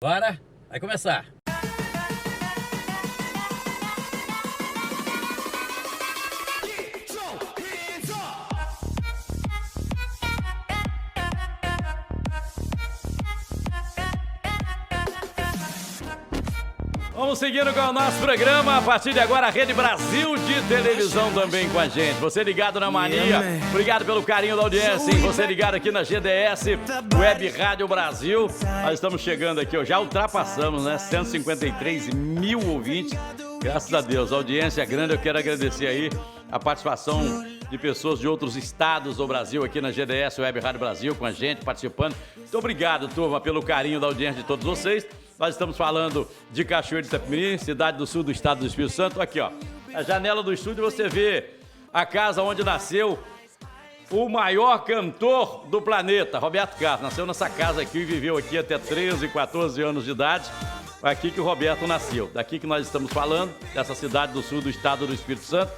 Bora, vai começar. Vamos seguindo com o nosso programa. A partir de agora, a Rede Brasil de televisão também com a gente. Você ligado na Mania, obrigado pelo carinho da audiência, hein? Você ligado aqui na GDS, Web Rádio Brasil. Nós estamos chegando aqui, já ultrapassamos, né? 153 mil ouvintes. Graças a Deus, a audiência é grande. Eu quero agradecer aí a participação de pessoas de outros estados do Brasil aqui na GDS, Web Rádio Brasil, com a gente, participando. Muito obrigado, turma, pelo carinho da audiência de todos vocês. Nós estamos falando de Cachoeiro de Itapemirim, cidade do sul do estado do Espírito Santo. Aqui, ó, a janela do estúdio você vê a casa onde nasceu o maior cantor do planeta, Roberto Carlos. Nasceu nessa casa aqui e viveu aqui até 13, 14 anos de idade. Aqui que o Roberto nasceu. Daqui que nós estamos falando, dessa cidade do sul do estado do Espírito Santo.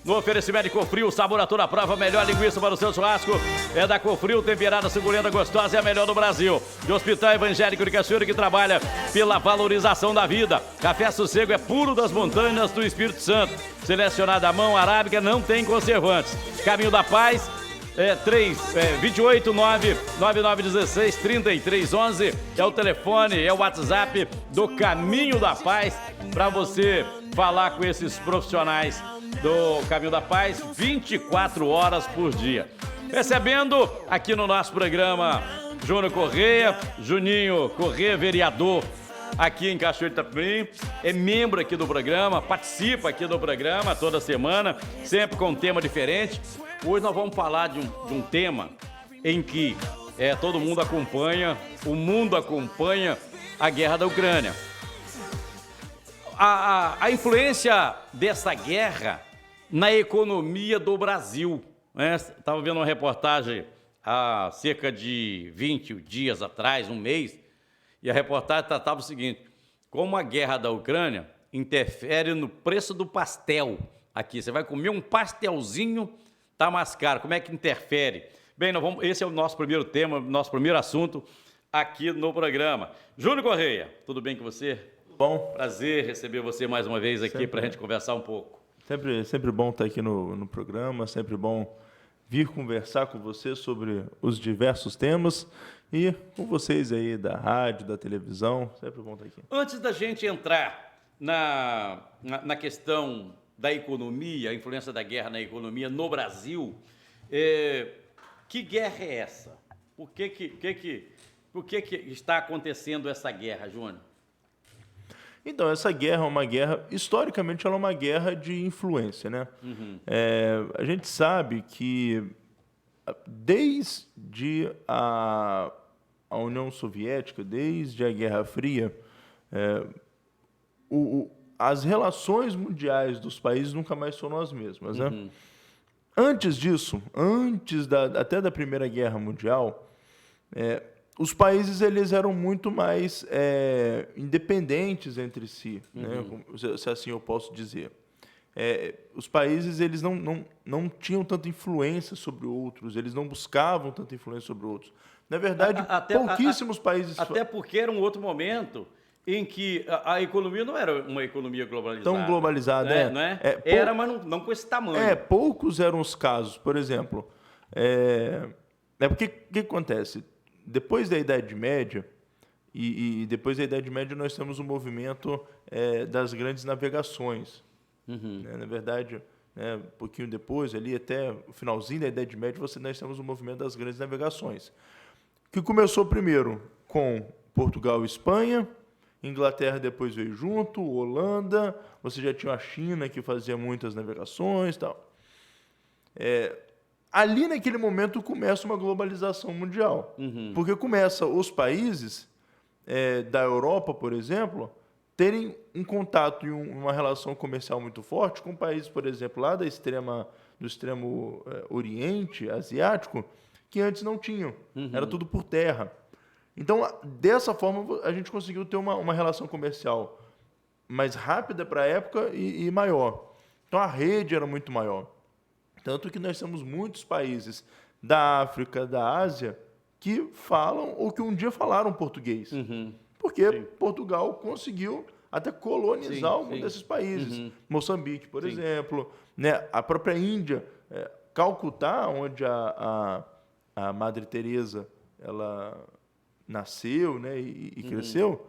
No oferecimento de Cofrio, sabor a toda prova, melhor linguiça para o seu churrasco. É da Cofrio, temperada, suculenta, gostosa, é a melhor do Brasil. De Hospital Evangélico de Cachoeiro, que trabalha pela valorização da vida. Café Sossego é puro das montanhas do Espírito Santo. Selecionada à mão arábica, não tem conservantes. Caminho da Paz, 289-9916-3311. É o telefone, é o WhatsApp do Caminho da Paz, para você falar com esses profissionais do Caminho da Paz 24 horas por dia. Recebendo aqui no nosso programa Júnior Correia, Juninho Correia, vereador aqui em Cachoeiro de Itapemirim, é membro aqui do programa, participa aqui do programa toda semana, sempre com um tema diferente. Hoje nós vamos falar de um tema em que todo mundo acompanha, o mundo acompanha a guerra da Ucrânia. A influência dessa guerra na economia do Brasil. Estava vendo uma reportagem há cerca de 20 dias atrás, um mês, e a reportagem tratava o seguinte: como a guerra da Ucrânia interfere no preço do pastel. Aqui, você vai comer um pastelzinho, tá mais caro. Como é que interfere? Bem, esse é o nosso primeiro tema, nosso primeiro assunto aqui no programa. Júnior Correia, tudo bem com você? Bom. Prazer receber você mais uma vez aqui para a gente conversar um pouco. Sempre bom estar aqui no programa, sempre bom vir conversar com você sobre os diversos temas e com vocês aí da rádio, da televisão, sempre bom estar aqui. Antes da gente entrar na questão da economia, a influência da guerra na economia no Brasil, que guerra é essa? Por que está acontecendo essa guerra, Júnior? Então, essa guerra é uma guerra, historicamente, ela é uma guerra de influência, né? Uhum. A gente sabe que desde a União Soviética, desde a Guerra Fria, as relações mundiais dos países nunca mais foram as mesmas, né? Uhum. Antes disso, até da Primeira Guerra Mundial, os países eles eram muito mais independentes entre si, né? Se assim eu posso dizer. Os países eles não tinham tanta influência sobre outros, eles não buscavam tanta influência sobre outros. Na verdade, pouquíssimos países... Até porque era um outro momento em que a economia não era uma economia globalizada. Tão globalizada, não é? Era, mas não com esse tamanho. Poucos eram os casos. Por exemplo, porque o que acontece? Depois da Idade Média, e depois da Idade Média nós temos o movimento das grandes navegações. Uhum. Na verdade, um pouquinho depois, ali até o finalzinho da Idade Média, nós temos o movimento das grandes navegações, que começou primeiro com Portugal e Espanha, Inglaterra depois veio junto, Holanda, você já tinha a China que fazia muitas navegações e tal. Ali, naquele momento, começa uma globalização mundial. Uhum. Porque começa os países da Europa, por exemplo, terem um contato e uma relação comercial muito forte com países, por exemplo, lá do extremo Oriente Asiático, que antes não tinham. Uhum. Era tudo por terra. Então, dessa forma, a gente conseguiu ter uma relação comercial mais rápida para a época e maior. Então, a rede era muito maior. Tanto que nós temos muitos países da África, da Ásia, que falam ou que um dia falaram português. Uhum. porque Sim. Portugal conseguiu até colonizar alguns desses países. Moçambique, por exemplo, né? A própria Índia, Calcutá, onde a Madre Teresa ela nasceu, né? E cresceu,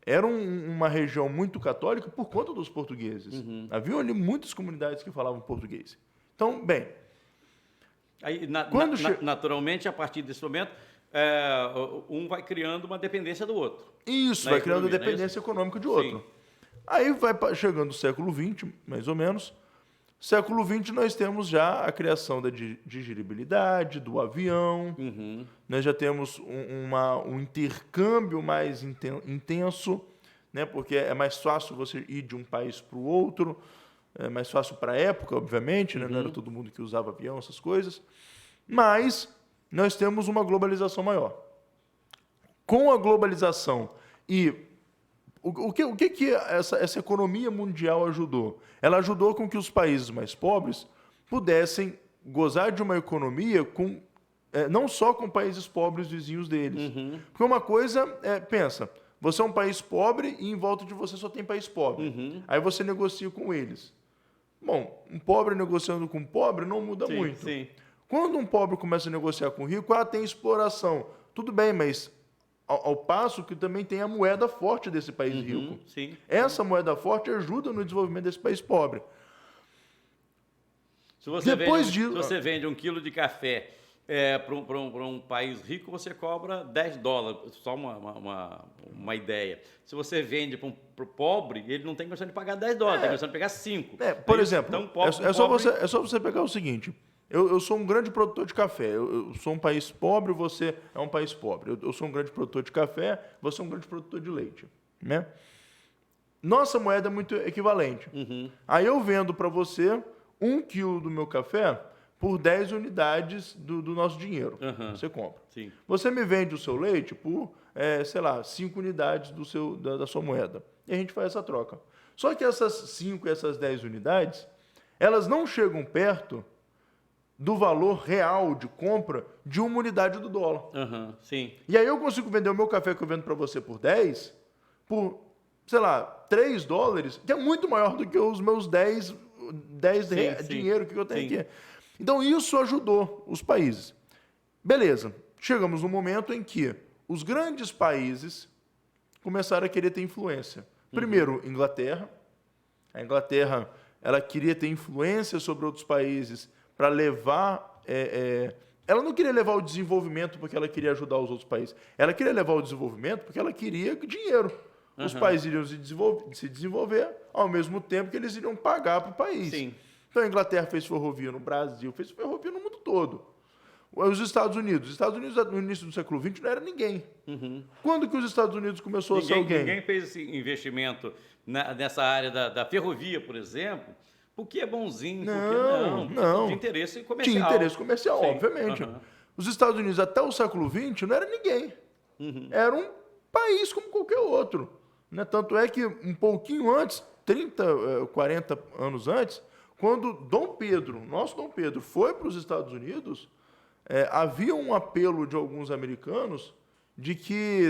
era uma região muito católica por conta dos portugueses. Havia ali muitas comunidades que falavam português. Então, bem... Aí, naturalmente, a partir desse momento, um vai criando uma dependência do outro. Isso, vai criando dependência econômica de outro. Sim. Aí vai chegando o século XX, mais ou menos. Século XX nós temos já a criação da dirigibilidade, do avião. Nós já temos um intercâmbio mais intenso, né? Porque é mais fácil você ir de um país para o outro. É mais fácil para a época, obviamente, né? Não era todo mundo que usava avião, essas coisas. Mas nós temos uma globalização maior. Com a globalização e o que essa economia mundial ajudou? Ela ajudou com que os países mais pobres pudessem gozar de uma economia com não só com países pobres vizinhos deles. Porque uma coisa pensa, você é um país pobre e em volta de você só tem país pobre. Aí você negocia com eles. Bom, um pobre negociando com um pobre não muda muito. Sim. Quando um pobre começa a negociar com um rico, tem exploração. Tudo bem, mas ao passo que também tem a moeda forte desse país rico. Sim. Essa moeda forte ajuda no desenvolvimento desse país pobre. Se você vende 1 quilo de café para um país rico, você cobra $10. Só uma ideia. Se você vende para o pobre, ele não tem condição de pagar $10, tem condição de pegar 5. Por exemplo, é só você pegar o seguinte. Eu sou um grande produtor de café. Eu sou um país pobre, você é um país pobre. Eu sou um grande produtor de café, você é um grande produtor de leite. Né? Nossa moeda é muito equivalente. Aí eu vendo para você 1 quilo do meu café por 10 unidades do nosso dinheiro. Você compra. Sim. Você me vende o seu leite por, 5 unidades da sua moeda. E a gente faz essa troca. Só que essas 5 e essas 10 unidades, elas não chegam perto do valor real de compra de 1 unidade do dólar. Sim. E aí eu consigo vender o meu café que eu vendo para você por 10, por, $3, que é muito maior do que os meus 10 dinheiro que eu tenho aqui. Então, isso ajudou os países. Beleza. Chegamos no momento em que os grandes países começaram a querer ter influência. Primeiro, Inglaterra. A Inglaterra ela queria ter influência sobre outros países para levar... ela não queria levar o desenvolvimento porque ela queria ajudar os outros países. Ela queria levar o desenvolvimento porque ela queria dinheiro. Os países iriam se desenvolver ao mesmo tempo que eles iriam pagar para o país. Sim. Então, a Inglaterra fez ferrovia no Brasil, fez ferrovia no mundo todo. Os Estados Unidos, no início do século XX, não era ninguém. Quando que os Estados Unidos começou a ser alguém? Ninguém fez esse investimento nessa área da ferrovia, por exemplo, porque é bonzinho, não. De interesse comercial. Tinha interesse comercial, obviamente. Os Estados Unidos, até o século XX, não era ninguém. Era um país como qualquer outro. Né? Tanto é que um pouquinho antes, 30, 40 anos antes, quando nosso Dom Pedro, foi para os Estados Unidos, havia um apelo de alguns americanos de que,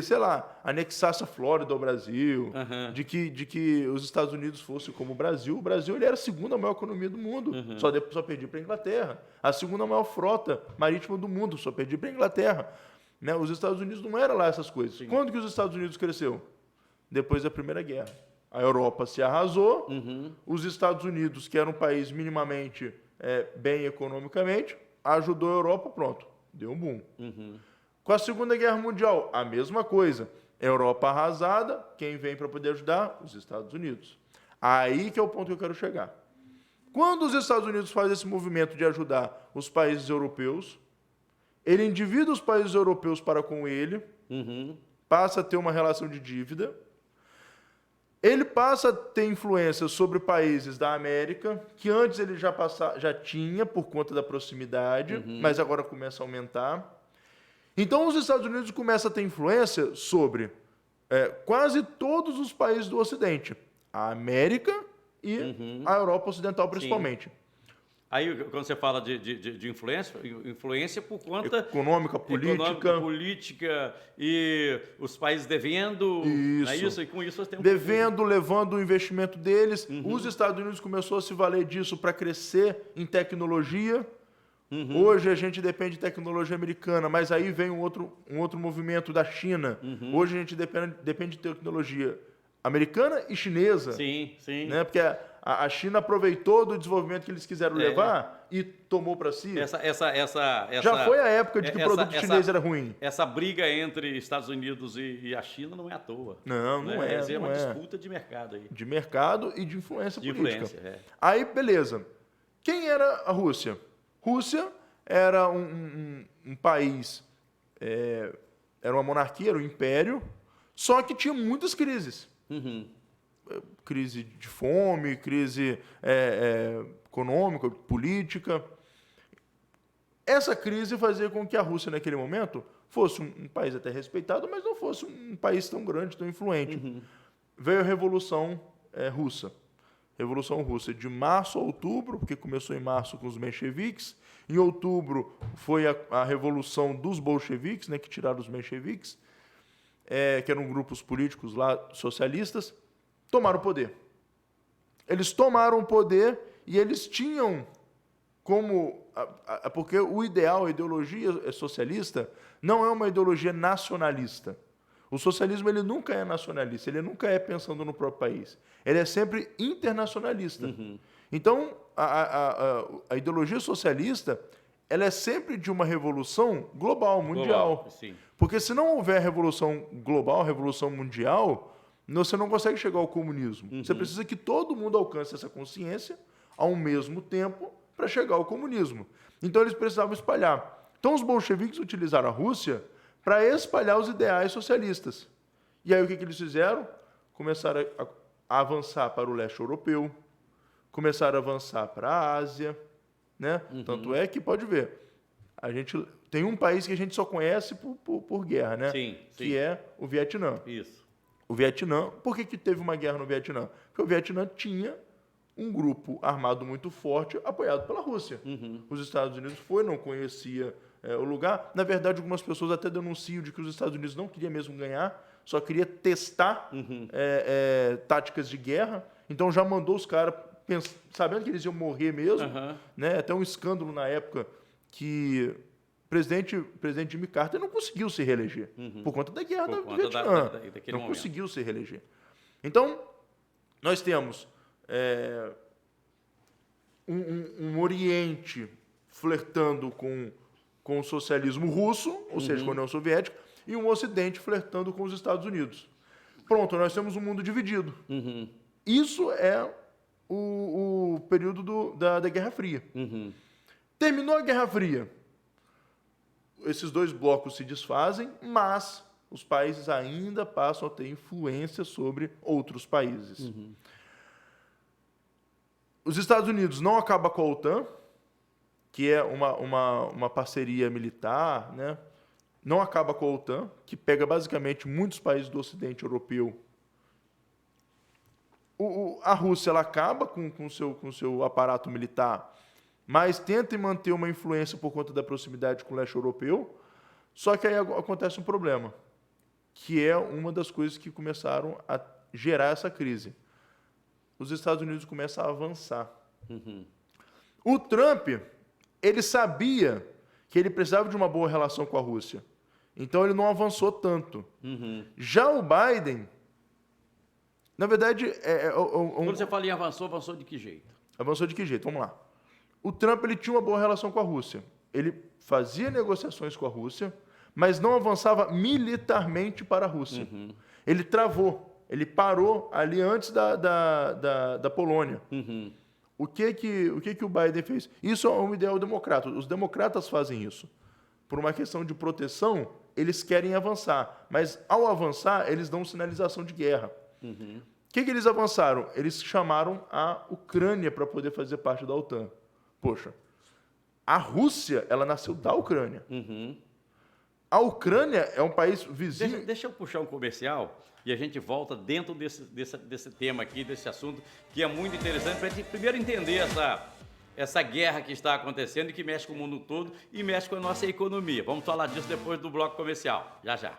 anexasse a Flórida ao Brasil, de que os Estados Unidos fossem como o Brasil. O Brasil ele era a segunda maior economia do mundo, só perdia para a Inglaterra. A segunda maior frota marítima do mundo, só perdia para a Inglaterra. Né? Os Estados Unidos não eram lá essas coisas. Sim. Quando que os Estados Unidos cresceu? Depois da Primeira Guerra. A Europa se arrasou, os Estados Unidos, que era um país minimamente bem economicamente, ajudou a Europa, pronto, deu um boom. Com a Segunda Guerra Mundial, a mesma coisa. Europa arrasada, quem vem para poder ajudar? Os Estados Unidos. Aí que é o ponto que eu quero chegar. Quando os Estados Unidos fazem esse movimento de ajudar os países europeus, ele endivida os países europeus para com ele, passa a ter uma relação de dívida, ele passa a ter influência sobre países da América, que antes ele já tinha por conta da proximidade, mas agora começa a aumentar. Então, os Estados Unidos começam a ter influência sobre quase todos os países do Ocidente. A América e a Europa Ocidental, principalmente. Sim. Aí, quando você fala de influência por conta... Econômica, política e os países devendo... Isso. É isso? E com isso você tem devendo, levando o investimento deles. Os Estados Unidos começou a se valer disso para crescer em tecnologia. Hoje a gente depende de tecnologia americana, mas aí vem um outro movimento da China. Hoje a gente depende de tecnologia americana e chinesa. Sim. Né? Porque a China aproveitou do desenvolvimento que eles quiseram levar e tomou para si. Já foi a época de que o produto chinês era ruim. Essa briga entre Estados Unidos e a China não é à toa. Não é. É uma disputa de mercado aí. De mercado e de influência política. É. Aí, beleza. Quem era a Rússia? Rússia era um país, era uma monarquia, era um império, só que tinha muitas crises. Crise de fome, crise econômica, política. Essa crise fazia com que a Rússia, naquele momento, fosse um país até respeitado, mas não fosse um país tão grande, tão influente. Veio a Revolução Russa. Revolução Russa de março a outubro, porque começou em março com os mencheviques. Em outubro foi a Revolução dos bolcheviques, né, que tiraram os mencheviques, que eram grupos políticos lá socialistas, tomaram o poder. Eles tomaram o poder e eles tinham como... Porque o ideal, a ideologia socialista, não é uma ideologia nacionalista. O socialismo ele nunca é nacionalista, ele nunca é pensando no próprio país. Ele é sempre internacionalista. Então, a ideologia socialista ela é sempre de uma revolução global, mundial. Porque se não houver revolução global, revolução mundial, você não consegue chegar ao comunismo. Você precisa que todo mundo alcance essa consciência ao mesmo tempo para chegar ao comunismo. Então, eles precisavam espalhar. Então, os bolcheviques utilizaram a Rússia para espalhar os ideais socialistas. E aí, o que eles fizeram? Começaram a avançar para o leste europeu, começaram a avançar para a Ásia, né? Tanto é que, pode ver, a gente tem um país que a gente só conhece por guerra, né? Sim. Que é o Vietnã. Isso. O Vietnã, por que teve uma guerra no Vietnã? Porque o Vietnã tinha um grupo armado muito forte apoiado pela Rússia. Os Estados Unidos não conhecia o lugar. Na verdade, algumas pessoas até denunciam de que os Estados Unidos não queria mesmo ganhar, só queria testar táticas de guerra. Então já mandou os caras sabendo que eles iam morrer mesmo. Né? Até um escândalo na época que o presidente Jimmy Carter não conseguiu se reeleger por conta da guerra do Vietnã. Não conseguiu se reeleger. Então, nós temos um Oriente flertando com o socialismo russo, ou seja, com a União Soviética, e um Ocidente flertando com os Estados Unidos. Pronto, nós temos um mundo dividido. Isso é o período da Guerra Fria. Terminou a Guerra Fria. Esses dois blocos se desfazem, mas os países ainda passam a ter influência sobre outros países. Os Estados Unidos não acabam com a OTAN, que é uma parceria militar, né? Não acaba com a OTAN, que pega basicamente muitos países do Ocidente Europeu. A Rússia ela acaba com o seu aparato militar, mas tenta manter uma influência por conta da proximidade com o leste europeu. Só que aí acontece um problema, que é uma das coisas que começaram a gerar essa crise. Os Estados Unidos começam a avançar. O Trump, ele sabia que ele precisava de uma boa relação com a Rússia. Então, ele não avançou tanto. Já o Biden, na verdade... Quando você fala em avançou de que jeito? Avançou de que jeito? Vamos lá. O Trump ele tinha uma boa relação com a Rússia. Ele fazia negociações com a Rússia, mas não avançava militarmente para a Rússia. Ele travou. Ele parou ali antes da Polônia. O que o Biden fez? Isso é um ideal democrata. Os democratas fazem isso. Por uma questão de proteção, eles querem avançar. Mas, ao avançar, eles dão sinalização de guerra. O que eles avançaram? Eles chamaram a Ucrânia para poder fazer parte da OTAN. Poxa, a Rússia, ela nasceu da Ucrânia. A Ucrânia é um país vizinho... Deixa eu puxar um comercial e a gente volta dentro desse tema aqui, desse assunto, que é muito interessante para a gente primeiro entender essa guerra que está acontecendo e que mexe com o mundo todo e mexe com a nossa economia. Vamos falar disso depois do bloco comercial. Já, já.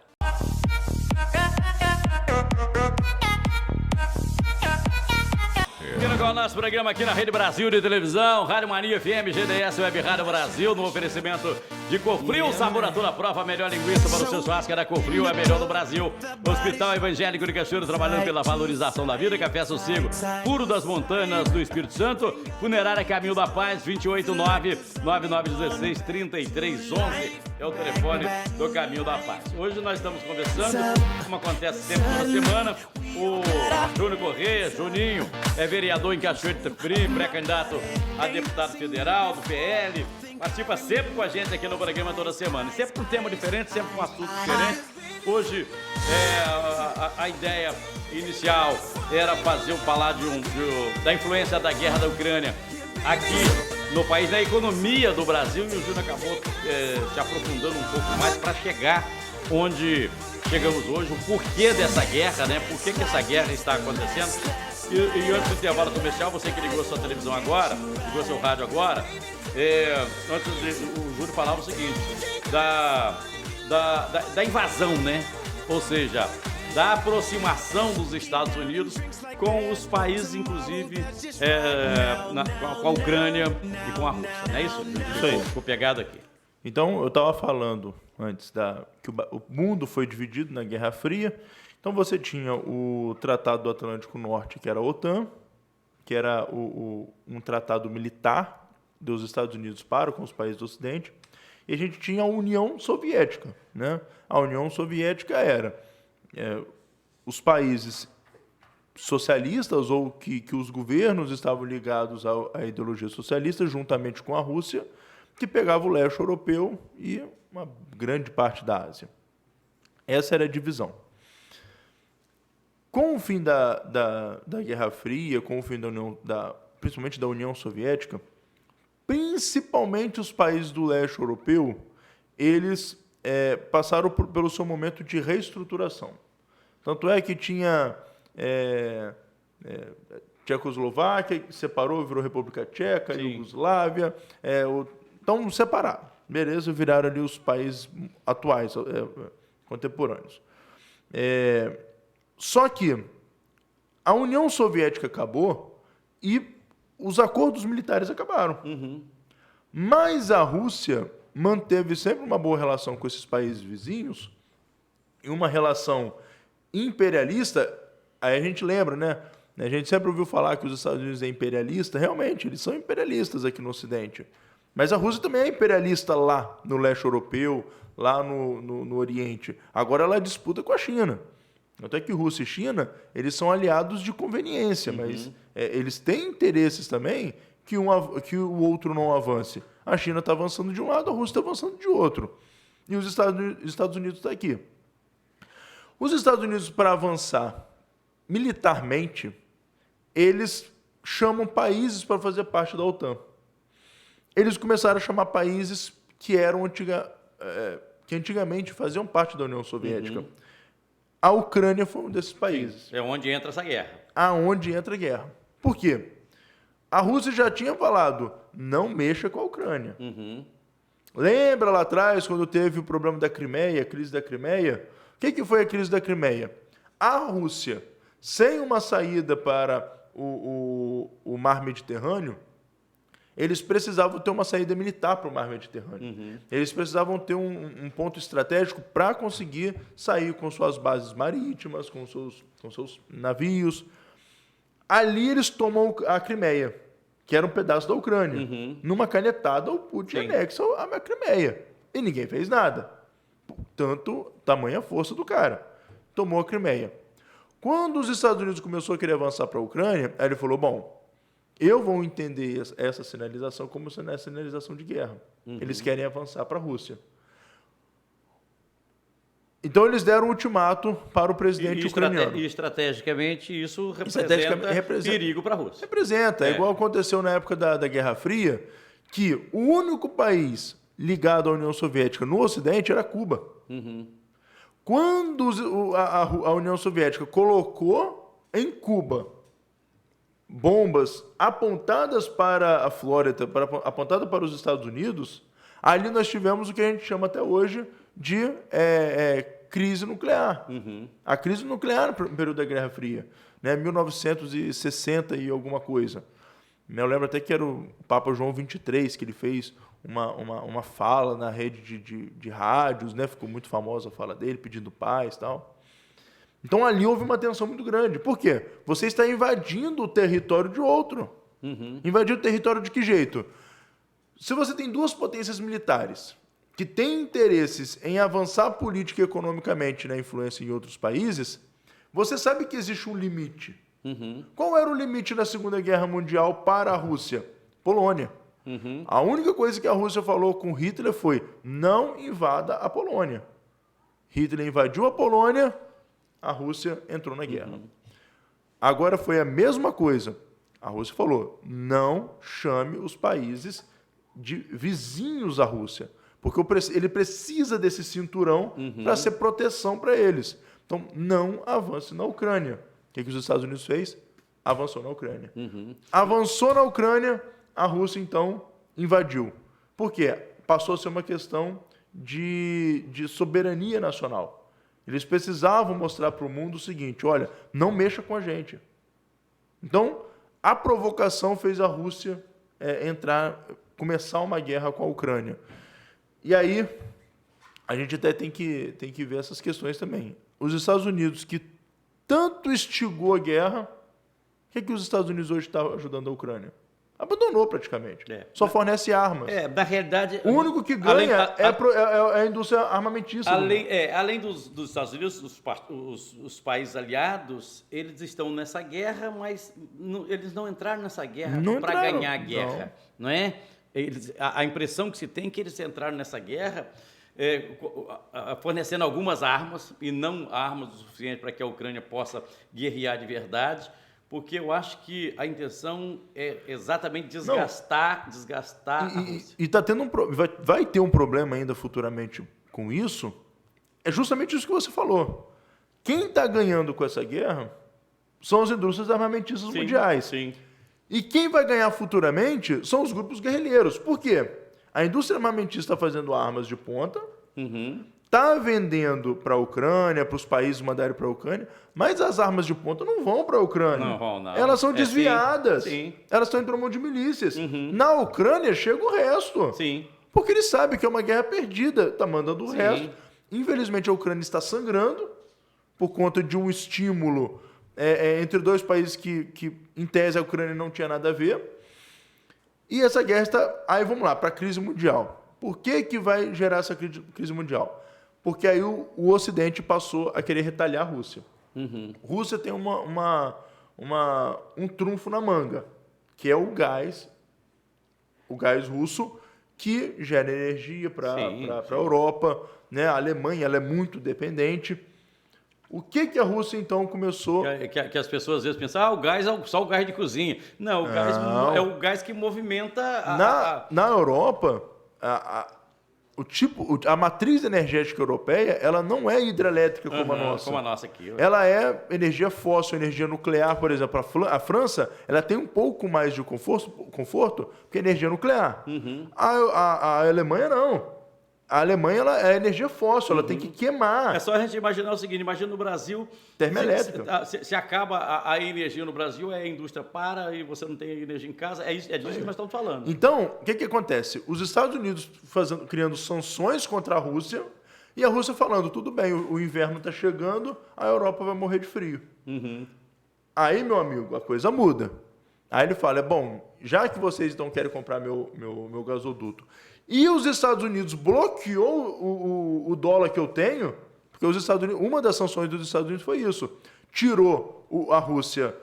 Aqui no nosso programa aqui na Rede Brasil de Televisão, Rádio Mania FM, GDS Web Rádio Brasil, no oferecimento de Cofrio, sabor a toda prova, a melhor linguiça para o seu churrasco, da Cofrio, é a melhor do Brasil. Hospital Evangélico de Cachoeiro, trabalhando pela valorização da vida. Café Sossego, puro das montanhas do Espírito Santo. Funerária Caminho da Paz, 289-9916-3311 é o telefone do Caminho da Paz. Hoje nós estamos conversando, como acontece sempre toda semana, o Júnior Corrêa, Juninho, é vereador em Cachoeiro de Itapemirim, pré-candidato a deputado federal do PL, participa sempre com a gente aqui no programa toda semana, sempre com um tema diferente, sempre com um assunto diferente. Hoje a ideia inicial era falar da influência da guerra da Ucrânia aqui no país, na economia do Brasil, e o Júnior acabou se aprofundando um pouco mais para chegar onde chegamos hoje, o porquê dessa guerra, né? Por que essa guerra está acontecendo. E antes do intervalo comercial, você que ligou sua televisão agora, ligou seu rádio agora, antes o Júlio falava o seguinte, da invasão, né? Ou seja, da aproximação dos Estados Unidos com os países, inclusive com a Ucrânia e com a Rússia, não é isso? Isso aí. Ficou pegado aqui. Então, eu estava falando antes que o mundo foi dividido na Guerra Fria. Então, você tinha o Tratado do Atlântico Norte, que era a OTAN, que era um tratado militar dos Estados Unidos para com os países do Ocidente. E a gente tinha a União Soviética, né? A União Soviética era os países socialistas ou que os governos estavam ligados à ideologia socialista, juntamente com a Rússia, que pegava o leste europeu e uma grande parte da Ásia. Essa era a divisão. Com o fim da Guerra Fria, com o fim principalmente da União Soviética, principalmente os países do leste europeu, eles passaram pelo seu momento de reestruturação. Tanto é que tinha Tchecoslováquia, que separou, virou República Tcheca, Iugoslávia, então separaram. Beleza, viraram ali os países atuais, contemporâneos. Só que a União Soviética acabou e os acordos militares acabaram. Uhum. Mas a Rússia manteve sempre uma boa relação com esses países vizinhos e uma relação imperialista. Aí a gente lembra, né? A gente sempre ouviu falar que os Estados Unidos é imperialista. Realmente, eles são imperialistas aqui no Ocidente. Mas a Rússia também é imperialista lá no leste europeu, lá no Oriente. Agora ela disputa com a China. Até que Rússia e China, eles são aliados de conveniência, mas eles têm interesses também que o outro não avance. A China está avançando de um lado, a Rússia está avançando de outro. E os Estados Unidos estão aqui. Os Estados Unidos, para avançar militarmente, eles chamam países para fazer parte da OTAN. Eles começaram a chamar países que antigamente faziam parte da União Soviética. A Ucrânia foi um desses países. Sim, é onde entra essa guerra. Aonde entra a guerra. Por quê? A Rússia já tinha falado, não mexa com a Ucrânia. Lembra lá atrás, quando teve o problema da Crimeia, a crise da Crimeia? O que foi a crise da Crimeia? A Rússia, sem uma saída para o Mar Mediterrâneo, eles precisavam ter uma saída militar para o Mar Mediterrâneo. Eles precisavam ter um ponto estratégico para conseguir sair com suas bases marítimas, com seus navios. Ali eles tomam a Crimeia, que era um pedaço da Ucrânia. Numa canetada, o Putin anexa a Crimeia. E ninguém fez nada. Tanto, tamanha força do cara. Tomou a Crimeia. Quando os Estados Unidos começou a querer avançar para a Ucrânia, aí ele falou, bom, eu vou entender essa sinalização como sinalização de guerra. Eles querem avançar para a Rússia. Então, eles deram um ultimato para o presidente ucraniano. E estrategicamente, isso representa perigo para a Rússia. Representa. É igual aconteceu na época da Guerra Fria, que o único país ligado à União Soviética no Ocidente era Cuba. Quando a União Soviética colocou em Cuba bombas apontadas para a Flórida, apontadas para os Estados Unidos, ali nós tivemos o que a gente chama até hoje de crise nuclear. A crise nuclear no período da Guerra Fria, né? 1960 e alguma coisa. Eu lembro até que era o Papa João XXIII, que ele fez uma fala na rede de rádios, né? Ficou muito famosa a fala dele, pedindo paz e tal. Então ali houve uma tensão muito grande. Por quê? Você está invadindo o território de outro. Invadir o território de que jeito? Se você tem duas potências militares que têm interesses em avançar política e economicamente na influência em outros países, você sabe que existe um limite. Qual era o limite na Segunda Guerra Mundial para a Rússia? Polônia. A única coisa que a Rússia falou com Hitler foi: não invada a Polônia. Hitler invadiu a Polônia, a Rússia entrou na guerra. Agora foi a mesma coisa. A Rússia falou: não chame os países de vizinhos à Rússia, porque ele precisa desse cinturão para ser proteção para eles. Então, não avance na Ucrânia. O que os Estados Unidos fez? Avançou na Ucrânia. Avançou na Ucrânia, a Rússia, então, invadiu. Por quê? Passou a ser uma questão de soberania nacional. Eles precisavam mostrar para o mundo o seguinte: olha, não mexa com a gente. Então, a provocação fez a Rússia começar uma guerra com a Ucrânia. E aí, a gente até tem que ver essas questões também. Os Estados Unidos, que tanto instigou a guerra, o que os Estados Unidos hoje estão ajudando a Ucrânia? Abandonou praticamente. Só fornece armas. Na realidade... O único que ganha é a indústria armamentista. Além dos Estados Unidos, os países aliados, eles estão nessa guerra, mas eles não entraram nessa guerra para ganhar a guerra. Não é? A impressão que se tem é que eles entraram nessa guerra fornecendo algumas armas, e não armas o suficiente para que a Ucrânia possa guerrear de verdade, porque eu acho que a intenção é exatamente desgastar a Rússia. E tá tendo vai ter um problema ainda futuramente com isso. É justamente isso que você falou. Quem está ganhando com essa guerra são as indústrias armamentistas mundiais. Sim. E quem vai ganhar futuramente são os grupos guerrilheiros. Por quê? A indústria armamentista está fazendo armas de ponta, está vendendo para a Ucrânia, para os países mandarem para a Ucrânia, mas as armas de ponta não vão para a Ucrânia. Não vão, não. Elas são desviadas. Sim. Elas estão indo para a mão de milícias. Na Ucrânia chega o resto. Sim. Porque eles sabem que é uma guerra perdida, está mandando o resto. Infelizmente, a Ucrânia está sangrando por conta de um estímulo entre dois países que, em tese, a Ucrânia não tinha nada a ver. E essa guerra está... Aí vamos lá, para a crise mundial. Por que vai gerar essa crise mundial? Porque aí o Ocidente passou a querer retalhar a Rússia. A Rússia tem um trunfo na manga, que é o gás russo, que gera energia para a Europa. Né? A Alemanha ela é muito dependente. O que a Rússia, então, começou... Que as pessoas, às vezes, pensam, o gás é só o gás de cozinha. Não, o gás é o gás que movimenta... Na Europa, a matriz energética europeia, ela não é hidrelétrica como a nossa. Como a nossa aqui. Ela é energia fóssil, energia nuclear, por exemplo. A França, ela tem um pouco mais de conforto porque é energia nuclear. A Alemanha, não. A Alemanha ela é energia fóssil, ela tem que queimar. É só a gente imaginar o seguinte, imagina no Brasil... Termoelétrica. Se acaba a energia no Brasil, a indústria para e você não tem energia em casa, é disso que nós estamos falando. Então, o que acontece? Os Estados Unidos criando sanções contra a Rússia e a Rússia falando, tudo bem, o inverno está chegando, a Europa vai morrer de frio. Aí, meu amigo, a coisa muda. Aí ele fala, bom, já que vocês então querem comprar meu gasoduto, e os Estados Unidos bloqueou o dólar que eu tenho, porque os Estados Unidos, uma das sanções dos Estados Unidos foi isso. Tirou a Rússia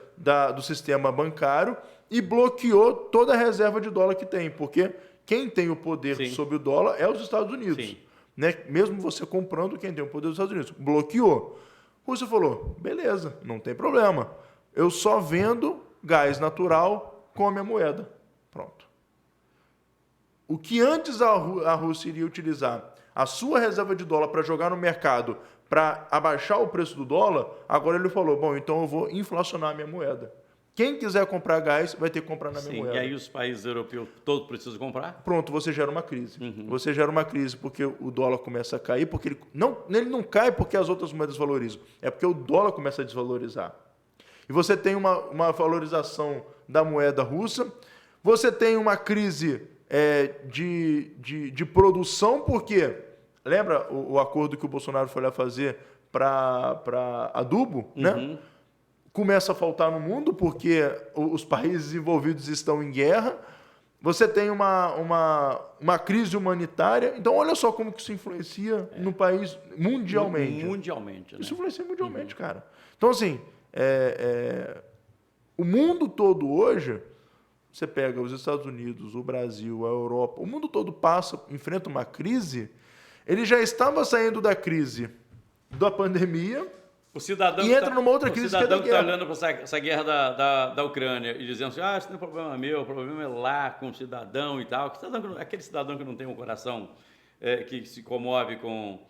do sistema bancário e bloqueou toda a reserva de dólar que tem, porque quem tem o poder sobre o dólar é os Estados Unidos. Né? Mesmo você comprando, quem tem o poder é os Estados Unidos. Bloqueou. A Rússia falou, beleza, não tem problema. Eu só vendo gás natural com a minha moeda. Pronto. O que antes a Rússia iria utilizar a sua reserva de dólar para jogar no mercado para abaixar o preço do dólar, agora ele falou, bom, então eu vou inflacionar a minha moeda. Quem quiser comprar gás vai ter que comprar na minha moeda. E aí os países europeus todos precisam comprar? Pronto, você gera uma crise. Você gera uma crise porque o dólar começa a cair, porque ele não cai porque as outras moedas valorizam, é porque o dólar começa a desvalorizar. E você tem uma valorização da moeda russa, você tem uma crise de produção, porque lembra o acordo que o Bolsonaro foi lá fazer para adubo, né? Começa a faltar no mundo porque os países envolvidos estão em guerra. Você tem uma crise humanitária. Então, olha só como que isso influencia no país mundialmente. Mundialmente, né? Isso influencia mundialmente, cara. Então, assim, o mundo todo hoje, você pega os Estados Unidos, o Brasil, a Europa, o mundo todo enfrenta uma crise. Ele já estava saindo da crise da pandemia. O cidadão e entra numa outra crise. O cidadão que está olhando para essa guerra da Ucrânia e dizendo assim, isso não é problema meu, o problema é lá com o cidadão e tal. Aquele cidadão que não tem um coração que se comove com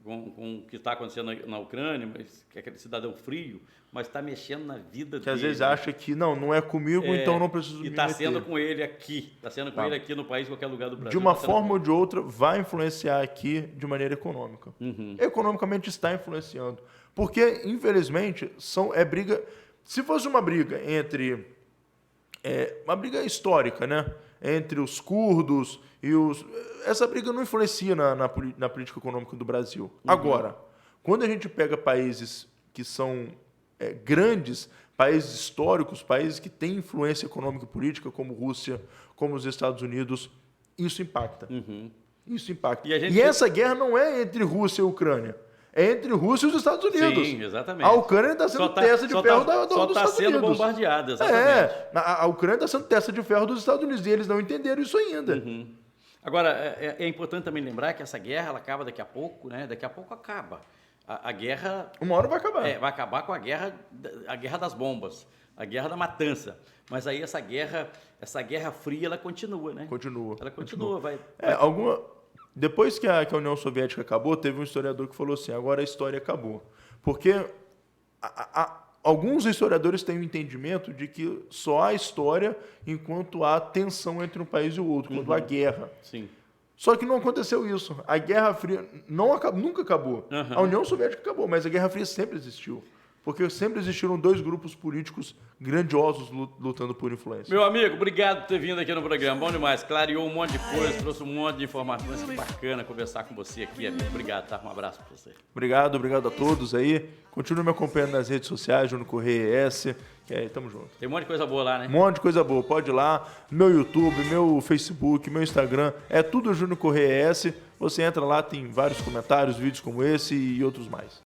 o que está acontecendo na Ucrânia, mas que é aquele cidadão frio, mas está mexendo na vida dele. Que às vezes acha que não é comigo, então não preciso me meter. E está sendo com ele aqui, ele aqui no país, qualquer lugar do Brasil. De uma forma ou de outra, vai influenciar aqui de maneira econômica. Economicamente está influenciando. Porque, infelizmente, é briga... Se fosse uma briga entre... uma briga histórica, né? Entre os curdos e os... Essa briga não influencia na política econômica do Brasil. Agora, quando a gente pega países que são grandes, países históricos, países que têm influência econômica e política, como Rússia, como os Estados Unidos, isso impacta. Isso impacta. E essa guerra não é entre Rússia e Ucrânia. É entre Rússia e os Estados Unidos. Sim, exatamente. A Ucrânia está sendo testa de ferro dos Estados Unidos. Só está sendo bombardeada, exatamente. A Ucrânia está sendo testa de ferro dos Estados Unidos e eles não entenderam isso ainda. Agora, é importante também lembrar que essa guerra ela acaba daqui a pouco, né? Daqui a pouco acaba. A guerra... Uma hora vai acabar. Vai acabar com a guerra das bombas, a guerra da matança. Mas aí essa guerra fria, ela continua, né? Ela continua. Depois que a União Soviética acabou, teve um historiador que falou assim, agora a história acabou. Porque alguns historiadores têm o entendimento de que só há história enquanto há tensão entre um país e o outro, quando há guerra. Sim. Só que não aconteceu isso. A Guerra Fria nunca acabou. A União Soviética acabou, mas a Guerra Fria sempre existiu. Porque sempre existiram dois grupos políticos grandiosos lutando por influência. Meu amigo, obrigado por ter vindo aqui no programa. Bom demais. Clareou um monte de coisa, trouxe um monte de informações. Que bacana conversar com você aqui, amigo. Obrigado, tá? Um abraço para você. Obrigado a todos aí. Continue me acompanhando nas redes sociais, Júnior Correia ES. Tamo junto. Tem um monte de coisa boa lá, né? Um monte de coisa boa. Pode ir lá. Meu YouTube, meu Facebook, meu Instagram. É tudo Júnior Correia ES. Você entra lá, tem vários comentários, vídeos como esse e outros mais.